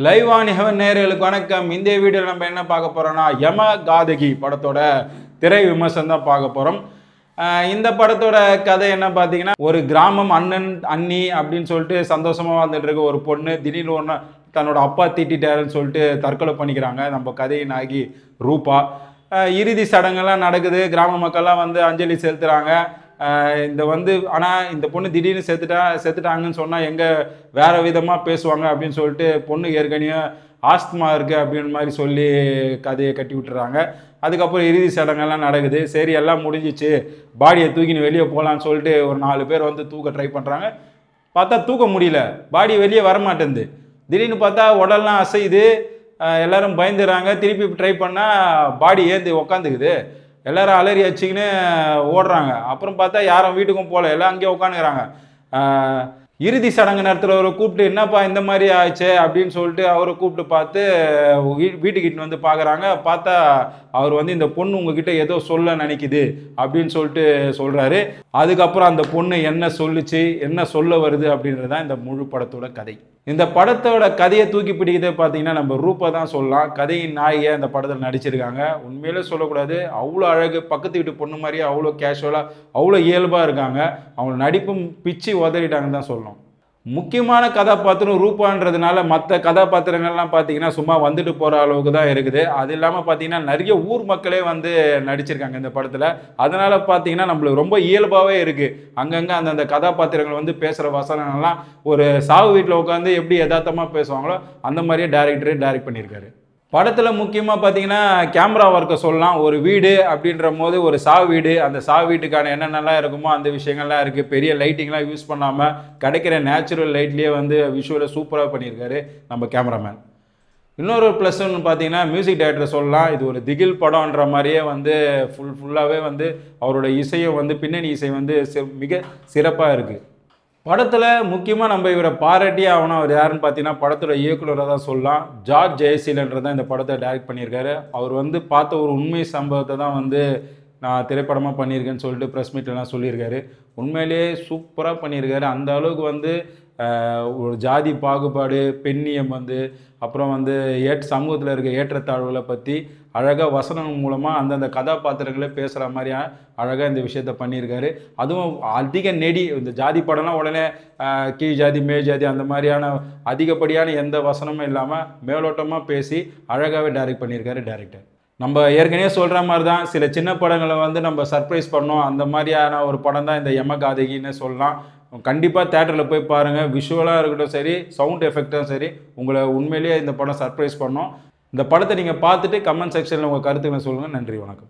Live on heaven நேயர்களுக்கு வணக்கம். இந்த வீடியோவில் நம்ம என்ன பார்க்க போகிறோம்னா யமகாதகி படத்தோட திரை விமர்சனம் தான் பார்க்க போகிறோம். இந்த படத்தோட கதை என்ன பார்த்தீங்கன்னா, ஒரு கிராமம் அண்ணன் அண்ணி அப்படின்னு சொல்லிட்டு சந்தோஷமாக வந்துட்டு இருக்க ஒரு பொண்ணு திடீர்னு ஒன்று தன்னோட அப்பா திட்டாருன்னு சொல்லிட்டு தற்கொலை பண்ணிக்கிறாங்க. நம்ம கதையின் ஆகி ரூபா. இறுதி சடங்கெல்லாம் நடக்குது. கிராம மக்கள்லாம் வந்து அஞ்சலி செலுத்துகிறாங்க. ஆனால் இந்த பொண்ணு திடீர்னு செத்துட்டாங்கன்னு சொன்னால் எங்கே வேறு விதமாக பேசுவாங்க அப்படின்னு சொல்லிட்டு பொண்ணு ஏற்கனவே ஆஸ்துமா இருக்குது அப்படின்னு மாதிரி சொல்லி கதையை கட்டி விட்டுறாங்க. அதுக்கப்புறம் இறுதி சடங்கெல்லாம் நடக்குது. சரி, எல்லாம் முடிஞ்சிச்சு, பாடியை தூக்கின்னு வெளியே போகலான்னு சொல்லிட்டு ஒரு 4 பேர் வந்து தூக்க ட்ரை பண்ணுறாங்க. பார்த்தா தூக்க முடியல, பாடி வெளியே வரமாட்டேங்குது. திடீர்னு பார்த்தா உடல்லாம் அசையுது. எல்லோரும் பயந்துடுறாங்க. திருப்பி ட்ரை பண்ணால் பாடி ஏந்தி உக்காந்துக்குது. எல்லாரும் அலறி வச்சுக்கின்னு ஓடுறாங்க. அப்புறம் பார்த்தா யாரும் வீட்டுக்கும் போகல, எல்லாம் அங்கேயே உட்காந்துக்கிறாங்க. இறுதி சடங்கு நேரத்தில் அவரை கூப்பிட்டு என்னப்பா இந்த மாதிரி ஆயிடுச்சு அப்படின்னு சொல்லிட்டு அவரை கூப்பிட்டு பார்த்து வீட்டுக்கிட்ட வந்து பார்க்குறாங்க. பார்த்தா அவர் வந்து இந்த பொண்ணு உங்ககிட்ட ஏதோ சொல்ல நினைக்குது அப்படின்னு சொல்லிட்டு சொல்கிறாரு. அதுக்கப்புறம் அந்த பொண்ணு என்ன சொல்லுச்சு, என்ன சொல்ல வருது அப்படின்றது தான் இந்த முழு படத்தோட கதை. இந்த படத்தோட கதையை தூக்கி பிடிக்கிறதே பார்த்தீங்கன்னா நம்ம ரூபா தான் சொல்லலாம். கதையின் நாயை அந்த படத்தில் நடிச்சிருக்காங்க. உண்மையிலே சொல்லக்கூடாது, அவ்வளோ அழகு, பக்கத்து வீட்டு பொண்ணு மாதிரியே அவ்வளோ கேஷுவலாக அவ்வளோ இயல்பாக இருக்காங்க. அவங்க நடிப்பும் பிச்சு உதறிட்டாங்கன்னு தான் சொல்லணும். முக்கியமான கதாபாத்திரம் ரூபான்றதுனால மற்ற கதாபாத்திரங்கள்லாம் பார்த்தீங்கன்னா சும்மா வந்துட்டு போகிற அளவுக்கு தான் இருக்குது. அது இல்லாமல் பார்த்தீங்கன்னா நிறைய ஊர் மக்களே வந்து நடிச்சிருக்காங்க இந்த படத்தில். அதனால் பார்த்தீங்கன்னா நம்மளுக்கு ரொம்ப இயல்பாகவே இருக்குது. அங்கங்கே அந்தந்த கதாபாத்திரங்கள் வந்து பேசுகிற வசனங்கள்லாம் ஒரு சாவு வீட்டில் உட்காந்து எப்படி யதார்த்தமாக பேசுவாங்களோ அந்த மாதிரியே டைரக்ட் பண்ணியிருக்காரு. படத்தில் முக்கியமாக பார்த்தீங்கன்னா கேமரா ஒர்க்கை சொல்லலாம். ஒரு வீடு அப்படின்ற போது ஒரு சாவு வீடு, அந்த சாவு வீட்டுக்கான என்னென்னலாம் இருக்குமோ அந்த விஷயங்கள்லாம் இருக்குது. பெரிய லைட்டிங்லாம் யூஸ் பண்ணாமல் கிடைக்கிற நேச்சுரல் லைட்லேயே வந்து விஷுவலை சூப்பராக பண்ணியிருக்காரு நம்ம கேமராமேன். இன்னொரு ப்ளஸ் ஒன்று பார்த்தீங்கன்னா மியூசிக் டைரக்டர் சொல்லலாம். இது ஒரு திகில் படம்ன்ற மாதிரியே வந்து ஃபுல்லாகவே வந்து அவரோட இசையை வந்து பின்னணி இசை வந்து மிக சிறப்பாக இருக்குது. படத்தில் முக்கியமாக நம்ம இவரை பாராட்டி ஆகணும். அவர் யாருன்னு பார்த்தீங்கன்னா படத்தோட இயக்குனராக தான் சொல்லலாம். ஜார்ஜ் ஜெயசீலன்றதான் இந்த படத்தை டைரக்ட் பண்ணியிருக்காரு. அவர் வந்து பார்த்த ஒரு உண்மை சம்பவத்தை தான் வந்து நான் திரைப்படமாக பண்ணியிருக்கேன்னு சொல்லிட்டு ப்ரெஸ் மீட்லாம் சொல்லியிருக்காரு. உண்மையிலேயே சூப்பராக பண்ணியிருக்காரு. அந்த அளவுக்கு வந்து ஒரு ஜாதி பாகுபாடு, பெண்ணியம் வந்து அப்புறம் வந்து சமூகத்தில் இருக்க ஏற்றத்தாழ்வுகளை பற்றி அழகாக வசனம் மூலமாக அந்தந்த கதாபாத்திரங்களே பேசுகிற மாதிரியான அழகாக இந்த விஷயத்த பண்ணியிருக்காரு. அதுவும் அதிக நெடி, இந்த ஜாதி படம்லாம் உடனே கீழ் ஜாதி மேல் ஜாதி அந்த மாதிரியான அதிகப்படியான எந்த வசனமும் இல்லாமல் மேலோட்டமாக பேசி அழகாகவே டைரக்ட் பண்ணியிருக்காரு டைரக்டர். நம்ம ஏற்கனவே சொல்கிற மாதிரி தான் சில சின்ன படங்களை வந்து நம்ம சர்ப்ரைஸ் பண்ணோம். அந்த மாதிரியான ஒரு படம் தான் இந்த யமகாதகின்னு சொல்லலாம். கண்டிப்பாக தேட்டரில் போய் பாருங்கள். விஷுவலாக இருக்கட்டும் சரி, சவுண்ட் எஃபெக்டும் சரி, உங்களை உண்மையிலேயே இந்த படம் சர்ப்ரைஸ் பண்ணோம். இந்த படத்தை நீங்கள் பார்த்துட்டு கமெண்ட் செக்ஷனில் உங்கள் கருத்துக்களை சொல்லுங்கள். நன்றி, வணக்கம்.